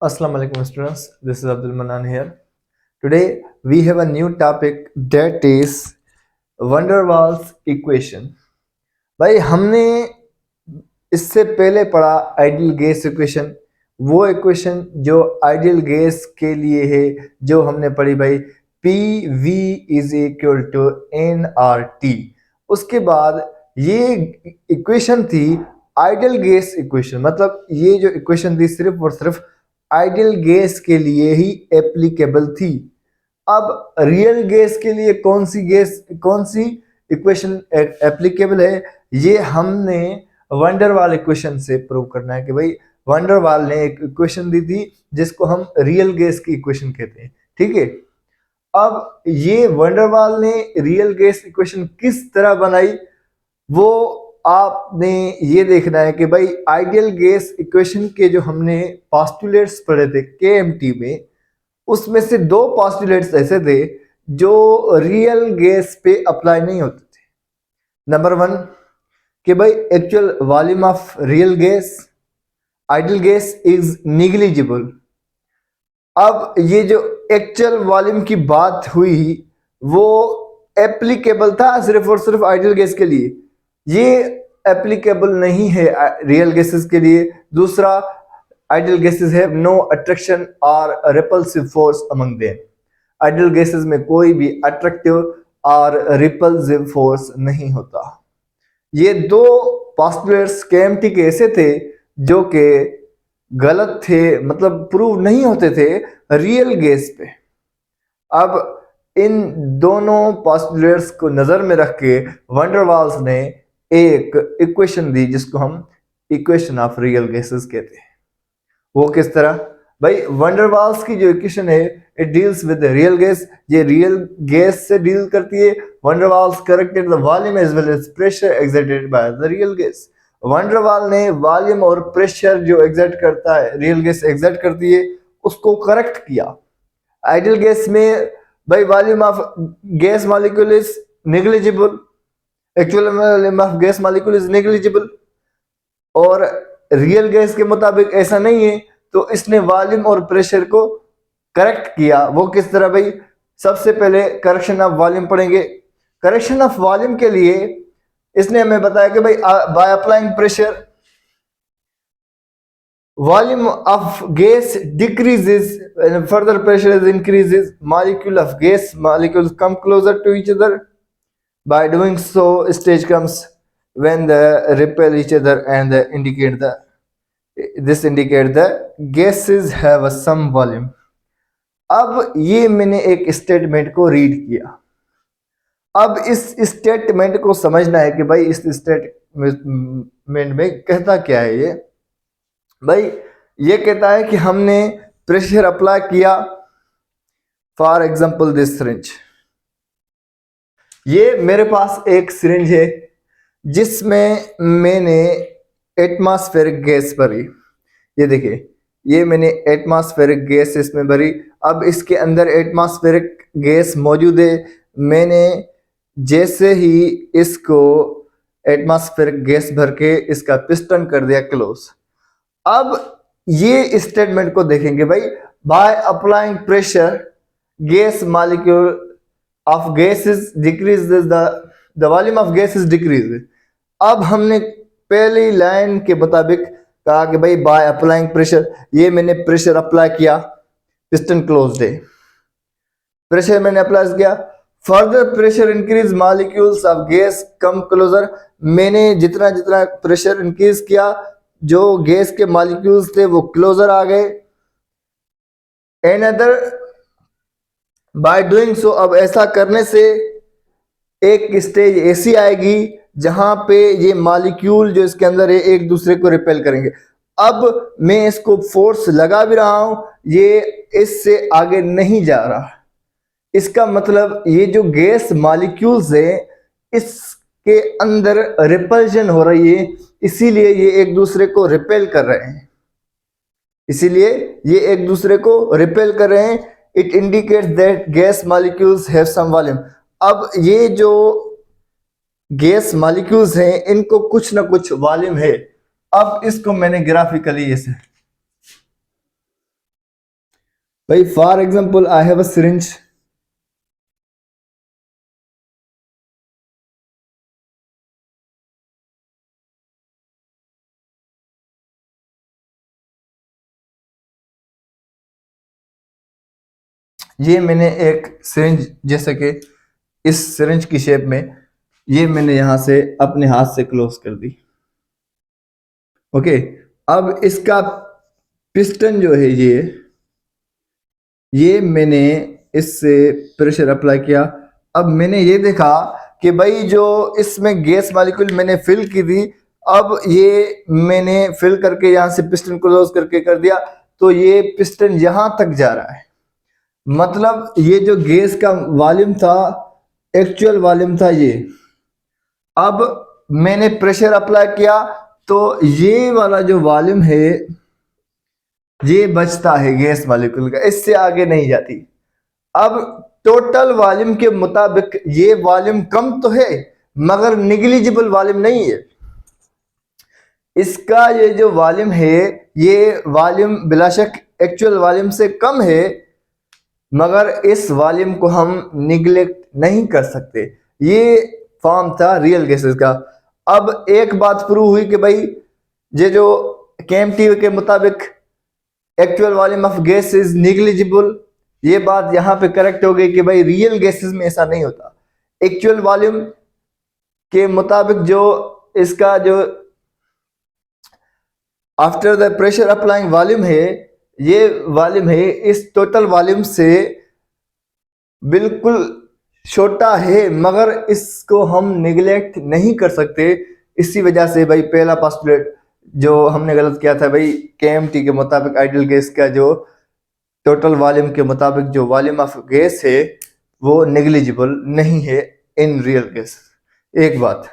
Assalamu alaikum students, this is Abdul Manan here. Today we have a new topic that is van der Waals equation. भाई हमने इससे पहले पढ़ा ideal gas equation, वो equation जो ideal gas के लिए है, जो हमने पढ़ी भाई P V is equal to n R T. उसके बाद ये इक्वेशन थी आइडियल गैस इक्वेशन, मतलब ये जो इक्वेशन थी सिर्फ और सिर्फ आइडियल गैस के लिए ही एप्लीकेबल थी। अब रियल गैस के लिए कौन सी इक्वेशन एप्लीकेबल है, ये हमने van der Waals इक्वेशन से प्रूव करना है कि भाई van der Waals ने एक इक्वेशन दी थी जिसको हम रियल गैस की इक्वेशन कहते हैं। ठीक है, अब ये van der Waals ने रियल गैस इक्वेशन किस तरह बनाई वो आपने ये देखना है कि भाई आइडियल गैस इक्वेशन के जो हमने पोस्टुलेट्स पढ़े थे केएमटी में, उसमें से दो पोस्टुलेट्स ऐसे थे जो रियल गैस पे अप्लाई नहीं होते थे। नंबर वन कि भाई actual volume of real gas ideal gas is negligible. अब ये जो एक्चुअल वॉल्यूम की बात हुई वो एप्लीकेबल था सिर्फ और सिर्फ आइडियल गैस के लिए, ये एप्लीकेबल नहीं है रियल गैसेस के लिए। दूसरा, ideal gases have no attraction और repulsive force among them. Ideal gases में कोई भी अट्रैक्टिव और रिपल्सिव फोर्स नहीं होता। ये दो पोस्टुलेट्स केएमटी के ऐसे थे जो कि गलत थे, मतलब प्रूव नहीं होते थे रियल गैस पे। अब इन दोनों पोस्टुलेट्स को नजर में रख के van der Waals ने एक इक्वेशन दी जिसको हम इक्वेशन ऑफ रियल गैसेस कहते हैं। वो किस तरह? भाई van der Waals की जो इक्वेशन है it deals with real gas, ये रियल गैस से डील करती है। van der Waals corrected the volume as well as pressure exerted by the real gas. van der Waals ने वॉल्यूम और pressure जो एक्सर्ट करता है, रियल गैस एक्सर्ट करती है, उसको करेक्ट किया। आइडियल गैस में भाई volume of gas molecule is negligible, actual volume of gas molecule is negligible, और रियल गैस के मुताबिक ऐसा नहीं है, तो इसने वॉल्यूम और प्रेशर को करेक्ट किया। वो किस तरह? भाई सबसे पहले करेक्शन ऑफ वॉल्यूम पढ़ेंगे। करेक्शन ऑफ वॉल्यूम के लिए इसने हमें बताया कि भाई by applying pressure volume of gas decreases and further pressure is increases, molecule of gas molecules come closer to each other. By doing so, stage comes when they repel each other and they indicate the gases have a some volume. अब ये मैंने एक statement को read किया। अब इस statement को समझना है कि भाई इस स्टेटमेंट में कहता क्या है। ये भाई ये कहता है कि हमने प्रेशर अप्लाई किया, फॉर एग्जाम्पल दिस सिरिंज। ये मेरे पास एक सिरिंज है जिसमें मैंने एटमॉस्फेरिक गैस भरी। ये देखिए, ये मैंने एटमॉस्फेरिक गैस इसमें भरी। अब इसके अंदर एटमॉस्फेरिक गैस मौजूद है। मैंने जैसे ही इसको एटमॉस्फेरिक गैस भर के इसका पिस्टन कर दिया क्लोज। अब ये स्टेटमेंट को देखेंगे भाई, by applying pressure gas molecule of gases decreases the volume of gases decrease. अब हमने पहली लाइन के मुताबिक कहा कि भाई बाय अप्लाइंग प्रेशर, ये मैंने प्रेशर अप्लाई किया, पिस्टन क्लोज्ड है, प्रेशर मैंने अप्लाई किया। Further pressure increase, molecules of gas come closer. मैंने जितना जितना प्रेशर इंक्रीज किया, जो गैस के मॉलिक्यूल्स थे वो क्लोजर आ गए। एनदर बाय डूइंग सो, अब ऐसा करने से एक स्टेज ऐसी आएगी जहां पे ये मॉलिक्यूल जो इसके अंदर है एक दूसरे को रिपेल करेंगे। अब मैं इसको फोर्स लगा भी रहा हूं, ये इससे आगे नहीं जा रहा। इसका मतलब ये जो गैस मॉलिक्यूल्स है इसके अंदर रिपल्शन हो रही है, इसीलिए ये एक दूसरे को रिपेल कर रहे हैं। इसीलिए ये एक दूसरे को रिपेल कर रहे हैं। It indicates that gas molecules have some volume. अब ये जो गैस मॉलिक्यूल्स हैं इनको कुछ ना कुछ वॉल्यूम है। अब इसको मैंने ग्राफिकली ऐसे भाई for example I have a syringe, ये मैंने एक सिरिंज जैसे कि इस सिरिंज की शेप में ये मैंने यहां से अपने हाथ से क्लोज कर दी। ओके, अब इसका पिस्टन जो है ये मैंने इससे प्रेशर अप्लाई किया। अब मैंने ये देखा कि भाई जो इसमें गैस मॉलिक्यूल मैंने फिल की थी, अब ये मैंने फिल करके यहाँ से पिस्टन क्लोज करके कर दिया, तो ये पिस्टन यहां तक जा रहा है। मतलब ये जो गैस का वॉल्यूम था, एक्चुअल वॉल्यूम था ये। अब मैंने प्रेशर अप्लाई किया तो ये वाला जो वॉल्यूम है ये बचता है गैस मॉलिक्यूल का, इससे आगे नहीं जाती। अब टोटल वॉल्यूम के मुताबिक ये वॉल्यूम कम तो है मगर निग्लिजिबल वॉल्यूम नहीं है। इसका ये जो वॉल्यूम है ये वॉल्यूम बिलाशक एक्चुअल वॉल्यूम से कम है, मगर इस वॉल्यूम को हम निग्लेक्ट नहीं कर सकते। ये फॉर्म था रियल गैसेस का। अब एक बात प्रूव हुई कि भाई ये जो केएमटी के मुताबिक actual volume of gas is negligible, ये बात यहां पे करेक्ट हो गई कि भाई रियल गैसेस में ऐसा नहीं होता। एक्चुअल वॉल्यूम के मुताबिक जो इसका जो after the pressure applying volume है, ये वॉल्यूम है इस टोटल वॉल्यूम से बिल्कुल छोटा है, मगर इसको हम निगलेक्ट नहीं कर सकते। इसी वजह से भाई पहला पोस्टुलेट जो हमने गलत किया था भाई, केएमटी के मुताबिक आइडियल गैस का जो टोटल वॉल्यूम के मुताबिक जो वॉल्यूम ऑफ गैस है वो नेग्लिजिबल नहीं है इन रियल गैस। एक बात,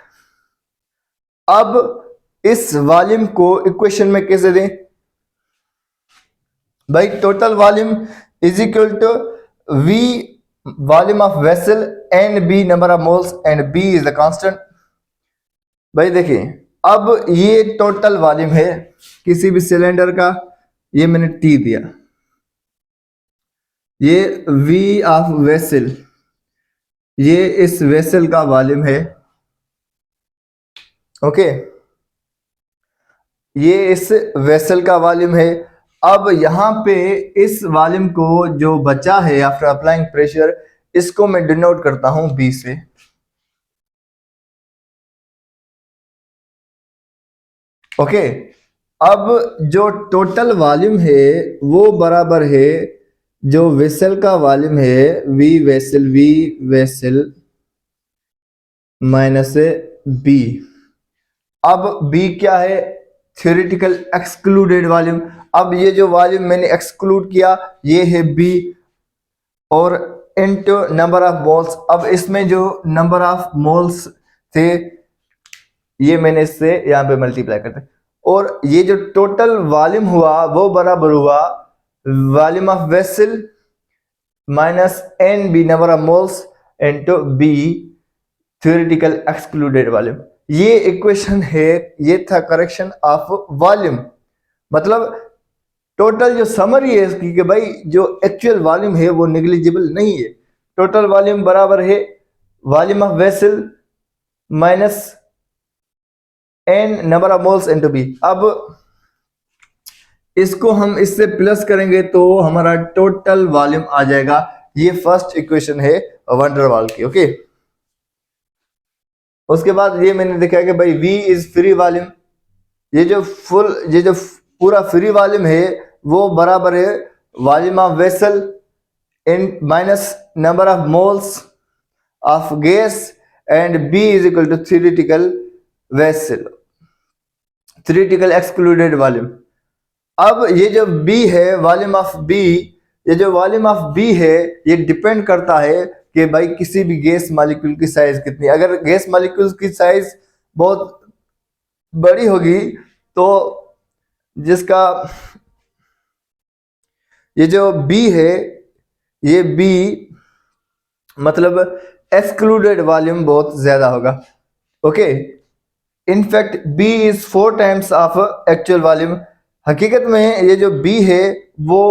अब इस वॉल्यूम को इक्वेशन में कैसे दें भाई? Total volume is equal to V volume of vessel and b number of moles and b is the constant. भाई देखिए, अब ये टोटल वॉल्यूम है किसी भी सिलेंडर का, ये मैंने टी दिया, ये वी ऑफ वेसल, ये इस वेसल का वॉल्यूम है। ओके, ये इस वेसल का वॉल्यूम है। अब यहां पे इस वॉल्यूम को जो बचा है आफ्टर अप्लाइंग प्रेशर, इसको मैं डिनोट करता हूं बी से। ओके, अब जो टोटल वॉल्यूम है वो बराबर है जो वेसल का वॉल्यूम है वी वेसल माइनस बी। अब बी क्या है? Theoretical excluded volume. अब ये जो वॉल्यूम मैंने एक्सक्लूड किया ये है बी और इनटू नंबर ऑफ मोल्स। अब इसमें जो नंबर ऑफ मोल्स थे ये मैंने इससे यहां पे मल्टीप्लाई करते, और ये जो टोटल वॉल्यूम हुआ वो बराबर हुआ volume of vessel minus n b number of moles into b theoretical excluded volume. ये इक्वेशन है, ये था करेक्शन ऑफ वॉल्यूम। मतलब टोटल जो समरी है इसकी कि भाई जो एक्चुअल वॉल्यूम है वो नेग्लिजिबल नहीं है। टोटल वॉल्यूम बराबर है volume of vessel minus n number of moles into b. अब इसको हम इससे प्लस करेंगे तो हमारा टोटल वॉल्यूम आ जाएगा। ये फर्स्ट इक्वेशन है वंडरवाल की। ओके, उसके बाद ये मैंने देखा कि भाई V इज फ्री वॉल्यूम। ये जो पूरा फ्री वॉल्यूम है वो बराबर है volume of vessel in minus number of moles of gas and B is equal to theoretical vessel, theoretical excluded volume. अब ये जो B है वॉल्यूम ऑफ B, ये जो वॉल्यूम ऑफ B है ये डिपेंड करता है कि भाई किसी भी गैस मॉलिक्यूल की साइज कितनी। अगर गैस मॉलिक्यूल की साइज बहुत बड़ी होगी तो जिसका ये जो B है ये B मतलब एक्सक्लूडेड वॉल्यूम बहुत ज्यादा होगा। Okay, in fact B is 4 times of actual volume. हकीकत में ये जो B है वो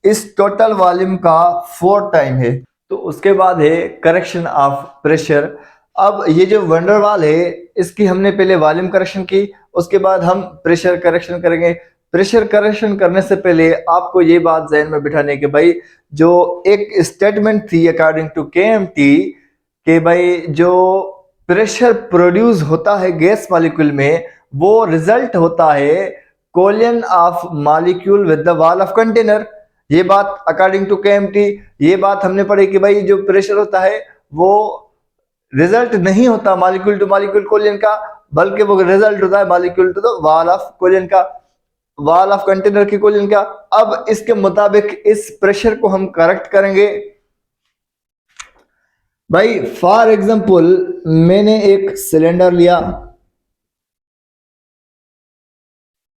इस टोटल वॉल्यूम का 4 टाइम है। तो उसके बाद है करेक्शन ऑफ प्रेशर। अब ये जो वंडरवाल है इसकी हमने पहले वॉल्यूम करेक्शन की, उसके बाद हम प्रेशर करेक्शन करेंगे। प्रेशर करेक्शन करने से पहले आपको ये बात ज़हन में बिठाने कि भाई जो एक स्टेटमेंट थी अकॉर्डिंग टू केएमटी कि भाई जो प्रेशर प्रोड्यूस होता है गैस मॉलिक्यूल में वो रिजल्ट होता है collision of molecule with the wall of container. ये बात अकॉर्डिंग टू केएमटी, ये बात हमने पढ़ी कि भाई जो प्रेशर होता है वो रिजल्ट नहीं होता मॉलिक्यूल टू मॉलिक्यूल कोलिजन का, बल्कि वो रिजल्ट होता है molecule to the wall of collision का, वॉल ऑफ कंटेनर की कोलिजन का। अब इसके मुताबिक इस प्रेशर को हम करेक्ट करेंगे। भाई फॉर एग्जांपल मैंने एक सिलेंडर लिया,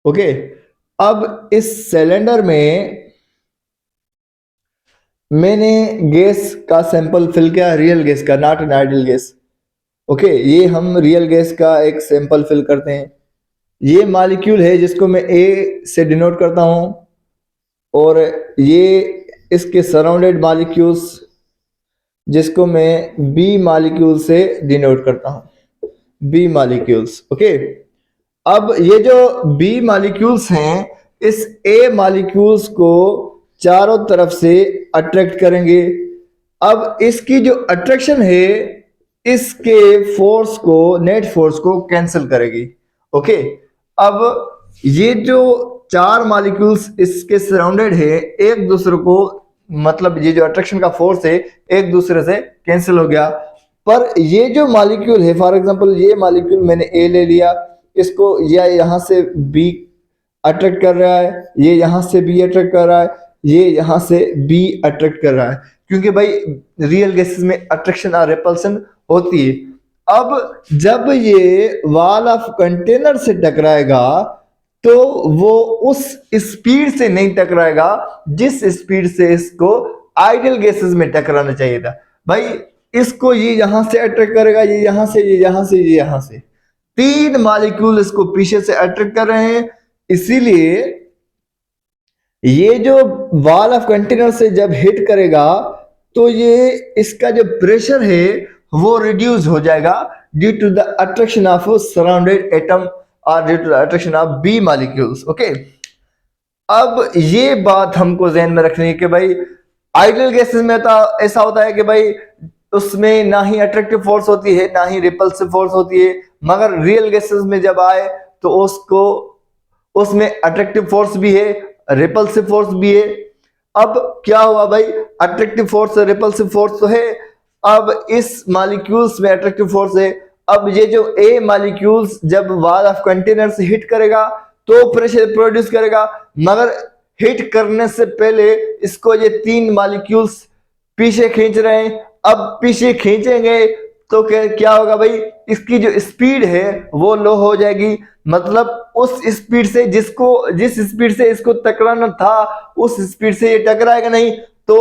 ओके। अब इस सिलेंडर में मैंने गैस का सैंपल फिल किया, रियल गैस का, not an ideal gas, okay. ये हम रियल गैस का एक सैंपल फिल करते हैं। ये मॉलिक्यूल है जिसको मैं ए से डिनोट करता हूं, और ये इसके सराउंडेड मॉलिक्यूल्स जिसको मैं बी मॉलिक्यूल से डिनोट करता हूं, बी मॉलिक्यूल्स, ओके। अब ये जो बी मॉलिक्यूल्स हैं इस ए मॉलिक्यूल्स को चारों तरफ से अट्रैक्ट करेंगे। अब इसकी जो अट्रैक्शन है इसके फोर्स को, नेट फोर्स को कैंसिल करेगी, ओके। अब ये जो चार मॉलिक्यूल्स इसके सराउंडेड है एक दूसरे को, मतलब ये जो अट्रैक्शन का फोर्स है एक दूसरे से कैंसिल हो गया। पर ये जो मॉलिक्यूल है, फॉर एग्जांपल ये मॉलिक्यूल मैंने ए ले लिया, इसको या यहां से बी अट्रैक्ट कर रहा है, ये यहां से बी अट्रैक्ट कर रहा है, ये यहां से बी अट्रैक्ट कर रहा है, क्योंकि भाई रियल गैसेस में अट्रैक्शन और रिपल्सन होती है। अब जब ये वॉल ऑफ कंटेनर से टकराएगा तो वो उस स्पीड से नहीं टकराएगा जिस स्पीड से इसको आइडियल गैसेस में टकराना चाहिए था। भाई इसको ये यहां से अट्रैक्ट करेगा, ये यहां से, ये यहां से, ये यहां से, तीन मॉलिक्यूल इसको पीछे से अट्रैक्ट कर रहे हैं। इसीलिए ये जो वॉल ऑफ कंटेनर से जब हिट करेगा तो ये इसका जो प्रेशर है वो रिड्यूस हो जाएगा due to the attraction of surrounded atom और due to the attraction of B molecules, okay. अब ये बात हमको ध्यान में रखनी है कि भाई आइडियल गैसेस में तो ऐसा होता है कि भाई उसमें ना ही अट्रैक्टिव फोर्स होती है ना ही रिपल्सिव फोर्स होती है, मगर रियल गैसेस में जब आए तो उसको उसमें अट्रैक्टिव फोर्स भी है, रिपल्सिव फोर्स भी है। अब क्या हुआ भाई, अट्रैक्टिव फोर्स और रिपल्सिव फोर्स तो है, अब इस मॉलिक्यूल्स में अट्रैक्टिव फोर्स है। अब ये जो ए मॉलिक्यूल्स जब वॉल ऑफ कंटेनर से हिट करेगा तो प्रेशर प्रोड्यूस करेगा, मगर हिट करने से पहले इसको ये तीन मॉलिक्यूल्स पीछे खींच रहे हैं। अब पीछे खींचेंगे तो क्या होगा भाई, इसकी जो स्पीड है वो लो हो जाएगी, मतलब उस स्पीड से जिस स्पीड से इसको टकराना था उस स्पीड से ये टकराएगा नहीं। तो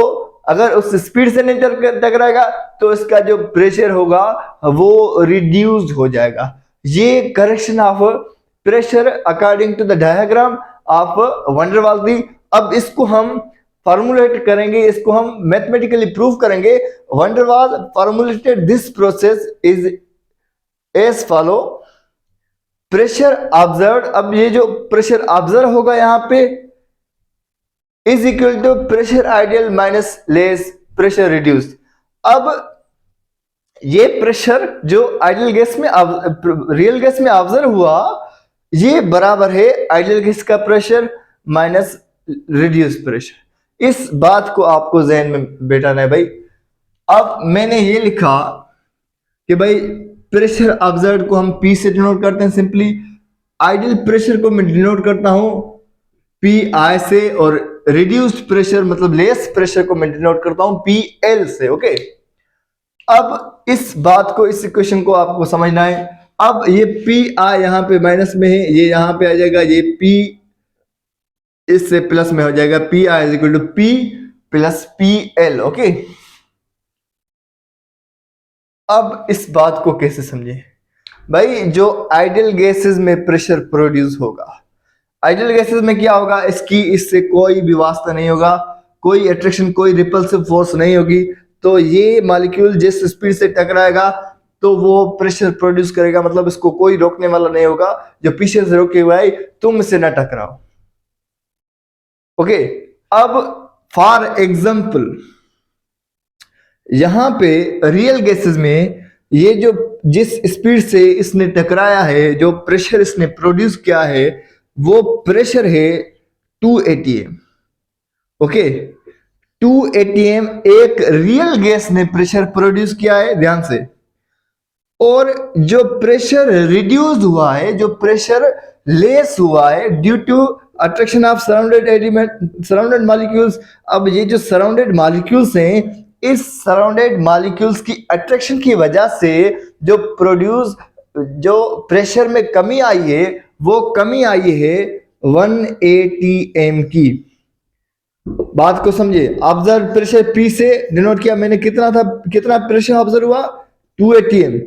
अगर उस स्पीड से नहीं टकराएगा तो इसका जो प्रेशर होगा वो रिड्यूस हो जाएगा। ये correction of pressure according to the diagram of van der Waals थी। अब इसको हम फॉर्मुलेट करेंगे, इसको हम मैथमेटिकली प्रूव करेंगे। Van der Waals formulated this process is as follow, pressure observe. अब ये जो प्रेशर ऑब्जर्व होगा यहां पे is equal to pressure ideal minus less pressure reduced. अब ये प्रेशर जो आइडियल गैस में रियल गैस में ऑब्जर्व हुआ ये बराबर है आइडियल गैस का प्रेशर माइनस रिड्यूस प्रेशर। इस बात को आपको जहन में बैठाना है भाई। अब मैंने ये लिखा कि भाई प्रेशर ऑब्जर्व को हम P से डिनोट करते हैं सिंपली, आइडियल प्रेशर को मैं डिनोट करता हूं PI से, और रिड्यूस्ड प्रेशर मतलब लेस प्रेशर को मैं डिनोट करता हूं PL से, ओके। अब इस बात को, इस इक्वेशन को आपको समझना है। अब ये PI यहां पे माइनस में है, ये यहां पे आ जाएगा, ये P इससे प्लस में हो जाएगा, PI is equal to P plus PL, okay. अब इस बात को कैसे समझे भाई, जो आइडियल गैसेस में प्रेशर प्रोड्यूस होगा, आइडियल गैसेस में क्या होगा, इसकी इससे कोई भी वास्ता नहीं होगा। कोई अट्रैक्शन, कोई रिपल्सिव फोर्स नहीं होगी, तो ये मॉलिक्यूल जिस स्पीड से टकराएगा तो वो प्रेशर प्रोड्यूस करेगा, मतलब इसको कोई रोकने वाला नहीं होगा जो पीछे से रोके हुआ है तुम इससे ना टकराओ। ओके, अब फॉर एग्जाम्पल यहां पे रियल गैसेस में ये जो जिस स्पीड से इसने टकराया है, जो प्रेशर इसने प्रोड्यूस किया है, वो प्रेशर है 2 atm। ओके, 2 atm एक रियल गैस ने प्रेशर प्रोड्यूस किया है, ध्यान से। और जो प्रेशर रिड्यूस हुआ है, जो प्रेशर लेस हुआ है due to attraction of surrounded element, surrounded molecules. अब ये जो सराउंडेड मॉलिक्यूल्स हैं, इस सराउंडेड मॉलिक्यूल्स की अट्रैक्शन की वजह से जो प्रेशर में कमी आई है, वो कमी आई है 1 atm की। बात को समझे, ऑब्जर्व प्रेशर P से डिनोट किया मैंने, कितना प्रेशर ऑब्जर्व हुआ 2 atm।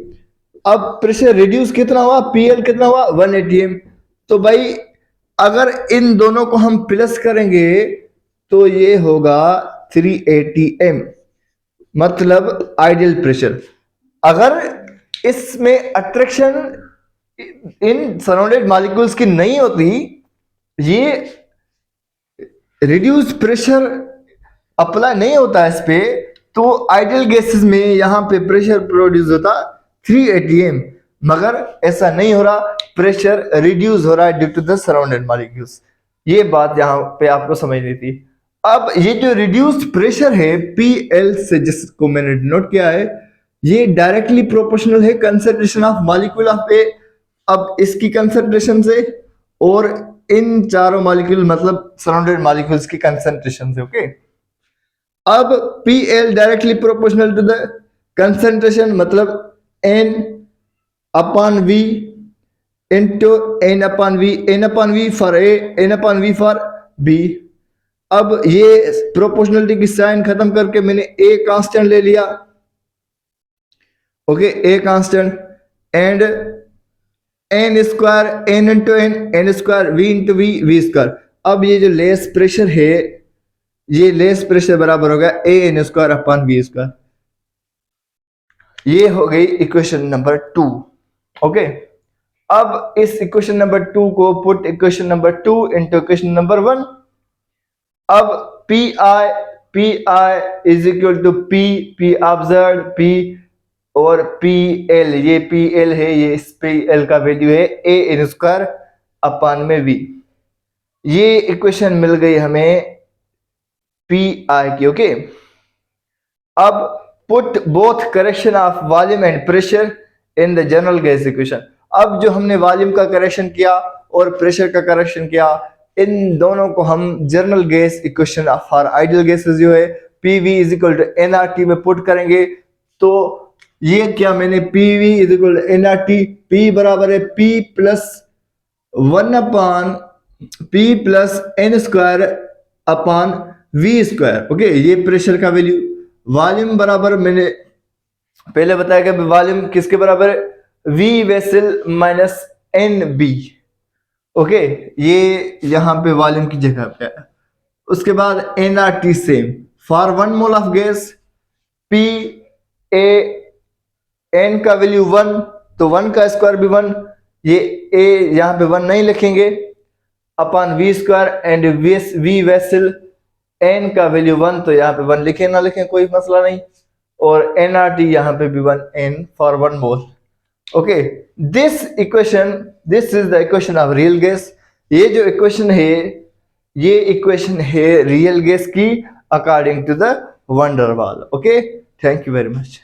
अब प्रेशर रिड्यूस कितना हुआ, PL कितना हुआ 1 atm। तो भाई अगर इन दोनों को हम प्लस करेंगे तो ये होगा 3 atm, मतलब आइडियल प्रेशर। अगर इसमें अट्रैक्शन इन सराउंडेड मॉलिक्यूल्स की नहीं होती, ये रिड्यूस प्रेशर अप्लाई नहीं होता इस पे, तो आइडियल गैसेस में यहां पे प्रेशर प्रोड्यूस होता 3 atm, मगर ऐसा नहीं हो रहा, प्रेशर रिड्यूस हो रहा है due to the surrounded molecules. ये बात यहां पे आपको समझनी थी। अब ये जो रिड्यूस्ड प्रेशर है PL से, जिसको मैंने डिनोट किया है, ये डायरेक्टली प्रोपोर्शनल है concentration of molecule of A. अब इसकी कंसंट्रेशन से और इन चारों मॉलिक्यूल मतलब सराउंडेड मॉलिक्यूल्स की कंसंट्रेशन से। ओके, अब PL directly proportional to the concentration, मतलब N upon V into N upon V for A, N upon V for B। अब ये प्रोपोर्शनलिटी की साइन खत्म करके मैंने A कांस्टेंट ले लिया। Okay, A constant and N square N into N square V into V square. अब ये जो लेस प्रेशर है, ये लेस प्रेशर बराबर हो गया AN square upon V square. ये हो गई इक्वेशन नंबर 2। ओके, अब इस इक्वेशन नंबर 2 को put equation number 2 into equation number 1। अब Pi is equal to P observe P और PL, ये PL है, ये इस PL का वैल्यू है AN स्क्वायर अपॉन में V। ये इक्वेशन मिल गई हमें Pi की। ओके, अब put both correction of volume and pressure in the general gas equation. अब जो हमने वॉल्यूम का करेक्शन किया और प्रेशर का करेक्शन किया, इन दोनों को हम general gas equation for ideal gases जो है PV is equal to nRT में पुट करेंगे। तो ये क्या मैंने PV is equal to nRT, P बराबर है P plus 1 upon P plus N square upon V square. Okay, ये प्रेशर का वैल्यू। वॉल्यूम बराबर मैंने पहले बताया कि वॉल्यूम किसके बराबर है, V vessel minus NB। Okay, ये यहां पे वॉल्यूम की जगह पे है। उसके बाद nRT same for 1 mole of gas, P A N का वैल्यू 1, तो 1 का स्क्वायर भी 1, ये A यहां पे 1 नहीं लिखेंगे, upon V square and V vessel N का वैल्यू 1, तो यहाँ पे 1 लिखे ना लिखें कोई मसला नहीं, और nRT यहाँ पे भी 1 N for 1 mole. Okay, this is the equation of real gas. ये जो इक्वेशन है, ये इक्वेशन है रियल गैस की according to the van der Waals. Okay, thank you very much.